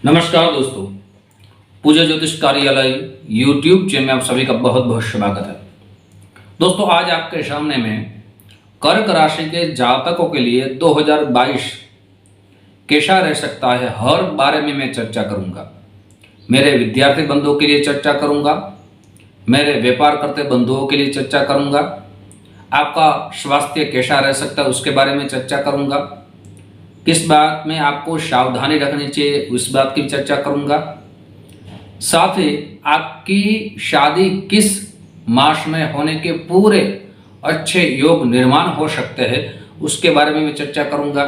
नमस्कार दोस्तों, पूजा ज्योतिष कार्यालय यूट्यूब चैनल में आप सभी का बहुत बहुत स्वागत है। दोस्तों, आज आपके सामने में कर्क राशि के जातकों के लिए 2022 कैसा रह सकता है, हर बारे में मैं चर्चा करूंगा। मेरे विद्यार्थी बंधुओं के लिए चर्चा करूंगा, मेरे व्यापार करते बंधुओं के लिए चर्चा करूंगा, आपका स्वास्थ्य कैसा रह सकता है उसके बारे में चर्चा करूंगा, किस बात में आपको सावधानी रखनी चाहिए उस बात की चर्चा करूंगा। साथ ही आपकी शादी किस मास में होने के पूरे अच्छे योग निर्माण हो सकते हैं उसके बारे में मैं चर्चा करूंगा।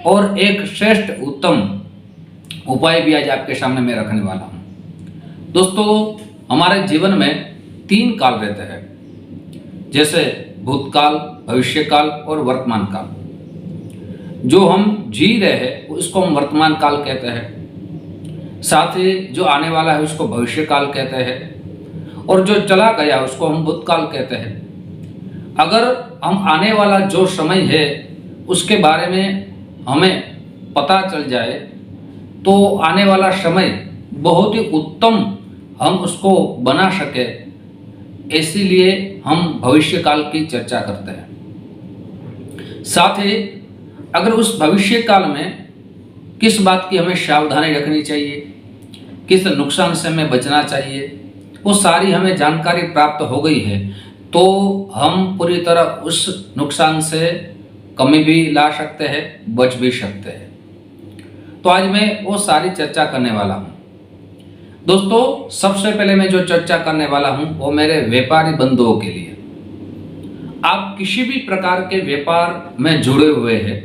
और एक श्रेष्ठ उत्तम उपाय भी आज आपके सामने मैं रखने वाला हूं। दोस्तों, हमारे जीवन में 3 काल रहते हैं, जैसे भूतकाल, भविष्यकाल और वर्तमान काल। जो हम जी रहे हैं उसको हम वर्तमान काल कहते हैं, साथ ही जो आने वाला है उसको भविष्य काल कहते हैं, और जो चला गया उसको हम भूतकाल कहते हैं। अगर हम आने वाला जो समय है उसके बारे में हमें पता चल जाए तो आने वाला समय बहुत ही उत्तम हम उसको बना सके, इसीलिए हम भविष्य काल की चर्चा करते हैं। साथ ही अगर उस भविष्य काल में किस बात की हमें सावधानी रखनी चाहिए, किस नुकसान से हमें बचना चाहिए, वो सारी हमें जानकारी प्राप्त हो गई है तो हम पूरी तरह उस नुकसान से कमी भी ला सकते हैं, बच भी सकते हैं। तो आज मैं वो सारी चर्चा करने वाला हूँ। दोस्तों, सबसे पहले मैं जो चर्चा करने वाला हूँ वो मेरे व्यापारी बंधुओं के लिए। आप किसी भी प्रकार के व्यापार में जुड़े हुए हैं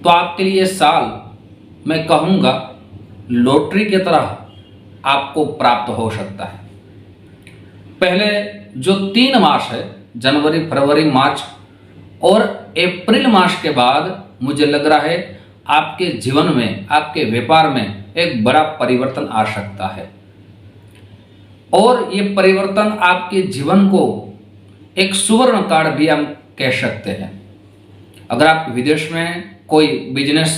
तो आपके लिए साल मैं कहूँगा लॉटरी की तरह आपको प्राप्त हो सकता है। पहले जो 3 मास है, जनवरी, फरवरी, मार्च और अप्रैल मास के बाद मुझे लग रहा है आपके जीवन में, आपके व्यापार में एक बड़ा परिवर्तन आ सकता है। और ये परिवर्तन आपके जीवन को एक सुवर्ण काल भी हम कह सकते हैं। अगर आप विदेश में कोई बिजनेस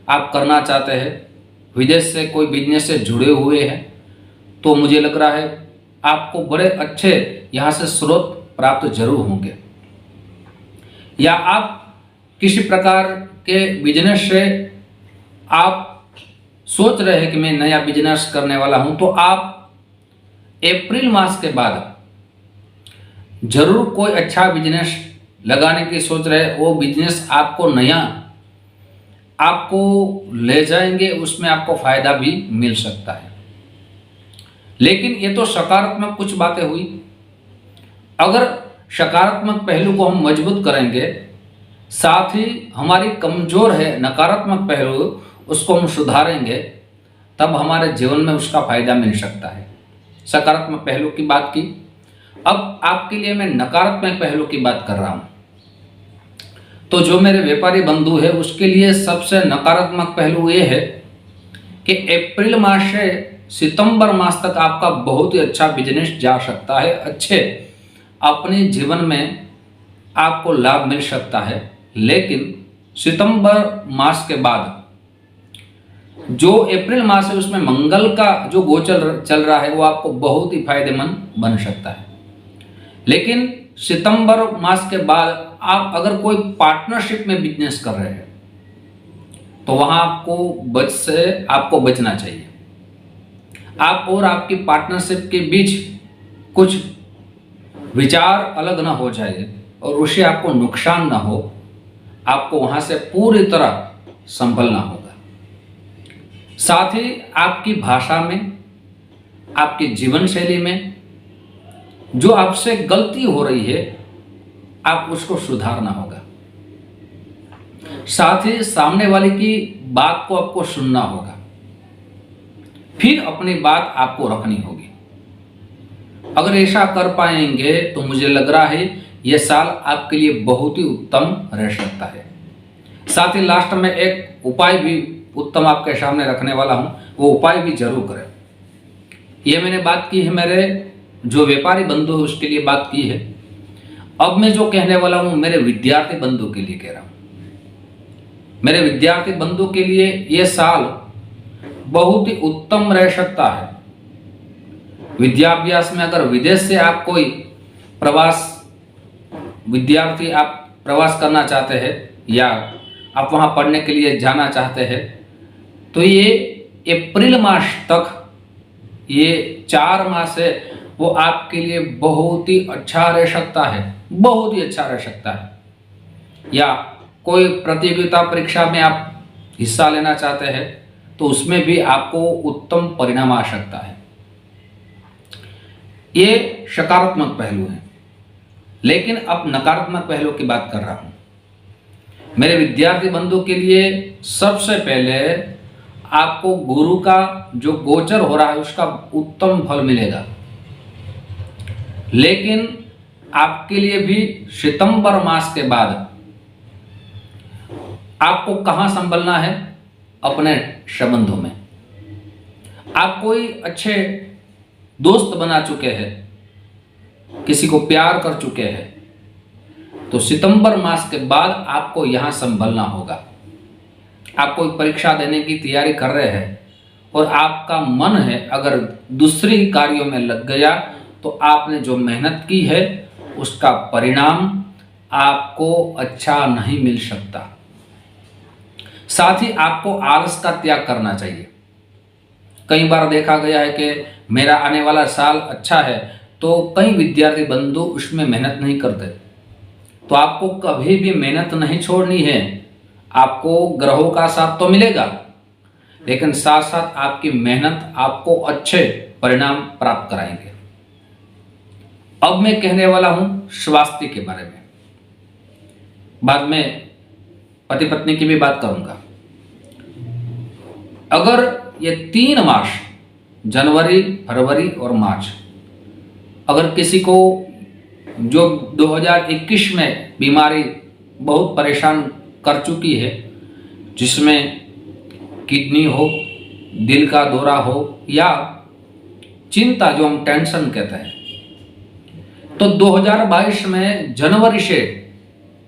आप करना चाहते हैं, विदेश से कोई बिजनेस से जुड़े हुए हैं, तो मुझे लग रहा है आपको बड़े अच्छे यहाँ से स्रोत प्राप्त जरूर होंगे। या आप किसी प्रकार के बिजनेस से आप सोच रहे हैं कि मैं नया बिजनेस करने वाला हूँ, तो आप अप्रैल मास के बाद जरूर कोई अच्छा बिजनेस लगाने की सोच रहे हैं। वो बिजनेस आपको नया आपको ले जाएंगे, उसमें आपको फायदा भी मिल सकता है। लेकिन ये तो सकारात्मक कुछ बातें हुई। अगर सकारात्मक पहलू को हम मजबूत करेंगे, साथ ही हमारी कमजोर है नकारात्मक पहलू उसको हम सुधारेंगे, तब हमारे जीवन में उसका फायदा मिल सकता है। सकारात्मक पहलू की बात की, अब आपके लिए मैं नकारात्मक पहलू की बात कर रहा हूं। तो जो मेरे व्यापारी बंधु है उसके लिए सबसे नकारात्मक पहलू ये है कि अप्रैल मास से सितंबर मास तक आपका बहुत ही अच्छा बिजनेस जा सकता है, अच्छे अपने जीवन में आपको लाभ मिल सकता है। लेकिन सितंबर मास के बाद जो अप्रैल मास है उसमें मंगल का जो गोचर चल रहा है वो आपको बहुत ही फायदेमंद बन सकता है। लेकिन सितंबर मास के बाद आप अगर कोई पार्टनरशिप में बिजनेस कर रहे हैं तो वहां आपको बचना चाहिए। आप और आपकी पार्टनरशिप के बीच कुछ विचार अलग ना हो जाए और उससे आपको नुकसान ना हो, आपको वहां से पूरी तरह संभलना होगा। साथ ही आपकी भाषा में, आपकी जीवन शैली में जो आपसे गलती हो रही है आप उसको सुधारना होगा। साथ ही सामने वाले की बात को आपको सुनना होगा, फिर अपनी बात आपको रखनी होगी। अगर ऐसा कर पाएंगे तो मुझे लग रहा है यह साल आपके लिए बहुत ही उत्तम रह सकता है। साथ ही लास्ट में एक उपाय भी उत्तम आपके सामने रखने वाला हूं, वो उपाय भी जरूर करें। यह मैंने बात की है मेरे जो व्यापारी बंधु है उसके लिए बात की है। अब मैं जो कहने वाला हूं मेरे विद्यार्थी बंधु के लिए कह रहा हूं। मेरे विद्यार्थी बंधु के लिए यह साल बहुत ही उत्तम रह सकता है। विद्याभ्यास में अगर विदेश से आप कोई विद्यार्थी आप प्रवास करना चाहते हैं या आप वहां पढ़ने के लिए जाना चाहते हैं, तो ये अप्रैल मास तक, ये 4 मास है, वो आपके लिए बहुत ही अच्छा रह सकता है, बहुत ही अच्छा रह सकता है। या कोई प्रतियोगिता परीक्षा में आप हिस्सा लेना चाहते हैं तो उसमें भी आपको उत्तम परिणाम आ सकता है। ये सकारात्मक पहलू है। लेकिन अब नकारात्मक पहलू की बात कर रहा हूं। मेरे विद्यार्थी बंधु के लिए सबसे पहले आपको गुरु का जो गोचर हो रहा है उसका उत्तम फल मिलेगा। लेकिन आपके लिए भी सितंबर मास के बाद आपको कहां संभलना है? अपने संबंधों में। आप कोई अच्छे दोस्त बना चुके हैं, किसी को प्यार कर चुके हैं, तो सितंबर मास के बाद आपको यहां संभलना होगा। आप कोई परीक्षा देने की तैयारी कर रहे हैं और आपका मन है अगर दूसरे कार्यों में लग गया तो आपने जो मेहनत की है उसका परिणाम आपको अच्छा नहीं मिल सकता। साथ ही आपको आलस का त्याग करना चाहिए। कई बार देखा गया है कि मेरा आने वाला साल अच्छा है, तो कई विद्यार्थी बंधु उसमें मेहनत नहीं करते। तो आपको कभी भी मेहनत नहीं छोड़नी है। आपको ग्रहों का साथ तो मिलेगा, लेकिन साथ साथ आपकी मेहनत आपको अच्छे परिणाम प्राप्त कराएंगे। अब मैं कहने वाला हूं स्वास्थ्य के बारे में। बाद में पति पत्नी की भी बात करूंगा। अगर ये 3 मास, जनवरी, फरवरी और मार्च, अगर किसी को जो 2021 में बीमारी बहुत परेशान कर चुकी है, जिसमें किडनी हो, दिल का दौरा हो या चिंता जो हम टेंशन कहते हैं, तो 2022 में जनवरी से,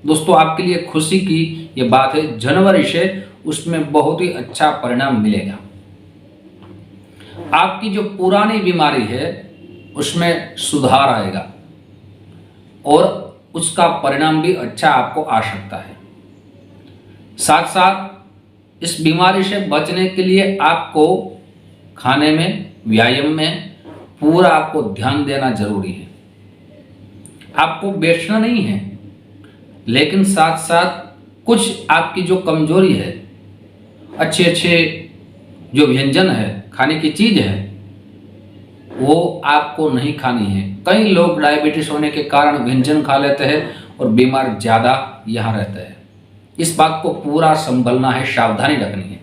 दोस्तों आपके लिए खुशी की ये बात है, जनवरी से उसमें बहुत ही अच्छा परिणाम मिलेगा। आपकी जो पुरानी बीमारी है उसमें सुधार आएगा और उसका परिणाम भी अच्छा आपको आ सकता है। साथ साथ इस बीमारी से बचने के लिए आपको खाने में, व्यायाम में पूरा आपको ध्यान देना जरूरी है। आपको बेचना नहीं है, लेकिन साथ साथ कुछ आपकी जो कमजोरी है, अच्छे अच्छे जो व्यंजन है, खाने की चीज है, वो आपको नहीं खानी है। कई लोग डायबिटीज होने के कारण व्यंजन खा लेते हैं और बीमार ज्यादा यहाँ रहते हैं। इस बात को पूरा संभलना है, सावधानी रखनी है।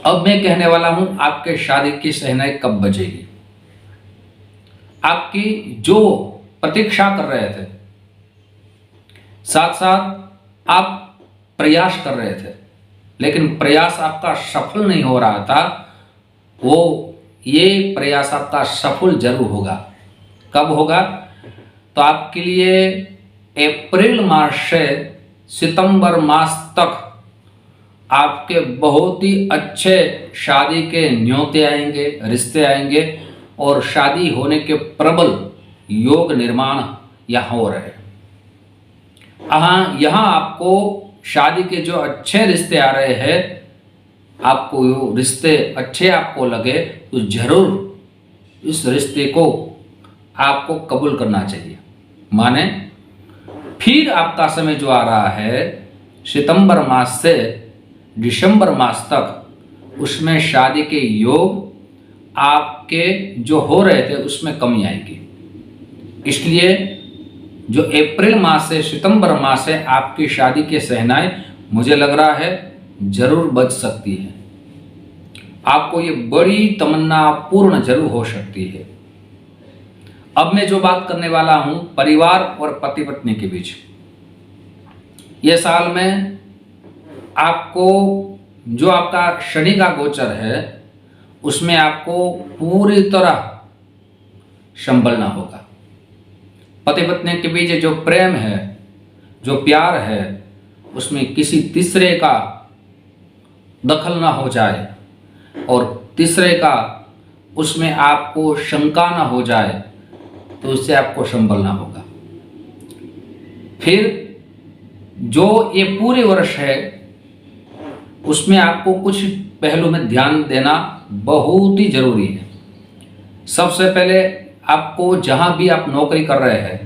अब मैं कहने वाला हूं आपके शादी की शहनाई कब बजेगी। आपकी जो प्रतीक्षा कर रहे थे, साथ साथ आप प्रयास कर रहे थे, लेकिन प्रयास आपका सफल नहीं हो रहा था, ये प्रयास आपका सफल जरूर होगा। कब होगा? तो आपके लिए अप्रैल मास से सितंबर मास तक आपके बहुत ही अच्छे शादी के न्योते आएंगे, रिश्ते आएंगे और शादी होने के प्रबल योग निर्माण यहाँ हो रहे हैं। यहाँ आपको शादी के जो अच्छे रिश्ते आ रहे हैं, आपको रिश्ते अच्छे आपको लगे तो जरूर इस रिश्ते को आपको कबूल करना चाहिए। माने फिर आपका समय जो आ रहा है सितंबर मास से दिसंबर मास तक, उसमें शादी के योग आपके जो हो रहे थे उसमें कमी आएगी। इसलिए जो अप्रैल मास से सितंबर मास से आपकी शादी के शहनाई मुझे लग रहा है जरूर बच सकती है। आपको ये बड़ी तमन्ना पूर्ण जरूर हो सकती है। अब मैं जो बात करने वाला हूं परिवार और पति पत्नी के बीच, ये साल में आपको जो आपका शनि का गोचर है उसमें आपको पूरी तरह संभलना होगा। पति पत्नी के बीच जो प्रेम है, जो प्यार है, उसमें किसी तीसरे का दखल ना हो जाए, और तीसरे का उसमें आपको शंका ना हो जाए तो उससे आपको संभलना होगा। फिर जो ये पूरे वर्ष है उसमें आपको कुछ पहलू में ध्यान देना बहुत ही जरूरी है। सबसे पहले आपको जहां भी आप नौकरी कर रहे हैं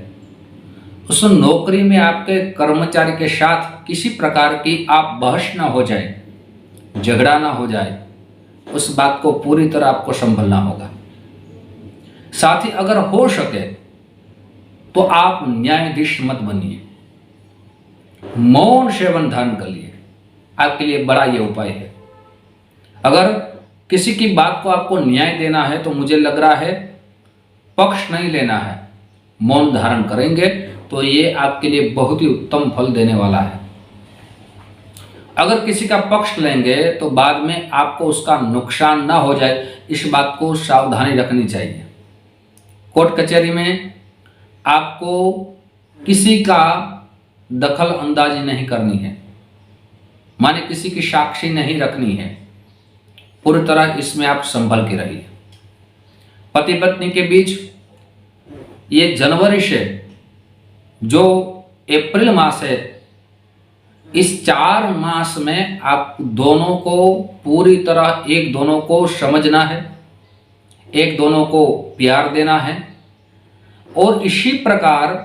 उस नौकरी में आपके कर्मचारी के साथ किसी प्रकार की आप बहस ना हो जाए, झगड़ा ना हो जाए, उस बात को पूरी तरह आपको संभलना होगा। साथ ही अगर हो सके तो आप न्यायाधीश मत बनिए, मौन सेवन धारण कर लिए, आपके लिए बड़ा ये उपाय है। अगर किसी की बात को आपको न्याय देना है तो मुझे लग रहा है पक्ष नहीं लेना है, मौन धारण करेंगे तो ये आपके लिए बहुत ही उत्तम फल देने वाला है। अगर किसी का पक्ष लेंगे तो बाद में आपको उसका नुकसान ना हो जाए, इस बात को सावधानी रखनी चाहिए। कोर्ट कचहरी में आपको किसी का दखल अंदाजी नहीं करनी है, माने किसी की साक्षी नहीं रखनी है, पूरी तरह इसमें आप संभल के रहिए। पति पत्नी के बीच ये जनवरी से जो अप्रैल मास है, इस 4 मास में आप दोनों को पूरी तरह एक दोनों को समझना है, एक दोनों को प्यार देना है और इसी प्रकार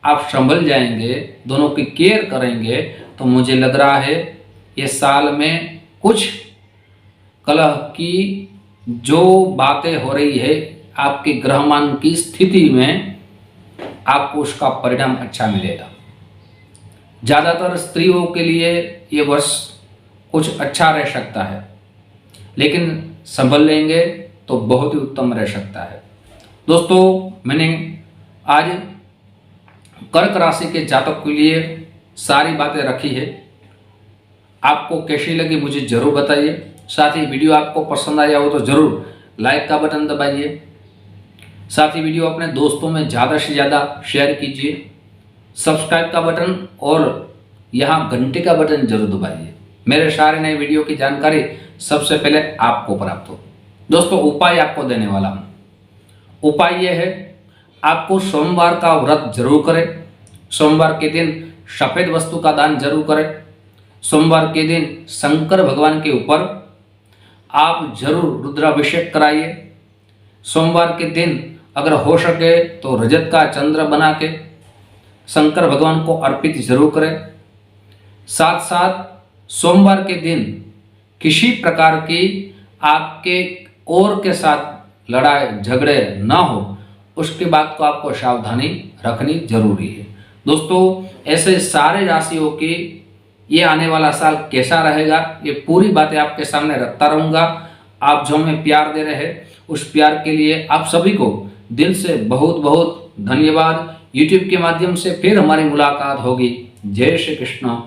आप संभल जाएंगे, दोनों की केयर करेंगे तो मुझे लग रहा है ये साल में कुछ कलह की जो बातें हो रही है आपके ग्रहमान की स्थिति में आपको उसका परिणाम अच्छा मिलेगा। ज़्यादातर स्त्रियों के लिए ये वर्ष कुछ अच्छा रह सकता है, लेकिन संभल लेंगे तो बहुत ही उत्तम रह सकता है। दोस्तों, मैंने आज कर्क राशि के जातक के लिए सारी बातें रखी है। आपको कैसी लगी मुझे ज़रूर बताइए। साथ ही वीडियो आपको पसंद आया हो तो ज़रूर लाइक का बटन दबाइए। साथ ही वीडियो अपने दोस्तों में ज़्यादा से ज़्यादा शेयर कीजिए। सब्सक्राइब का बटन और यहाँ घंटे का बटन जरूर दबाइए, मेरे सारे नए वीडियो की जानकारी सबसे पहले आपको प्राप्त हो। दोस्तों, उपाय आपको देने वाला हूँ। उपाय यह है, आपको सोमवार का व्रत जरूर करें। सोमवार के दिन सफ़ेद वस्तु का दान जरूर करें। सोमवार के दिन शंकर भगवान के ऊपर आप जरूर रुद्राभिषेक कराइए। सोमवार के दिन अगर हो सके तो रजत का चंद्र बना के शंकर भगवान को अर्पित जरूर करें। साथ साथ सोमवार के दिन किसी प्रकार की आपके और के साथ लड़ाई झगड़े ना हो, उसके बात को आपको सावधानी रखनी जरूरी है। दोस्तों, ऐसे सारे राशियों की ये आने वाला साल कैसा रहेगा ये पूरी बातें आपके सामने रखता रहूँगा। आप जो हमें प्यार दे रहे हैं उस प्यार के लिए आप सभी को दिल से बहुत बहुत धन्यवाद। YouTube के माध्यम से फिर हमारी मुलाकात होगी। जय श्री कृष्ण।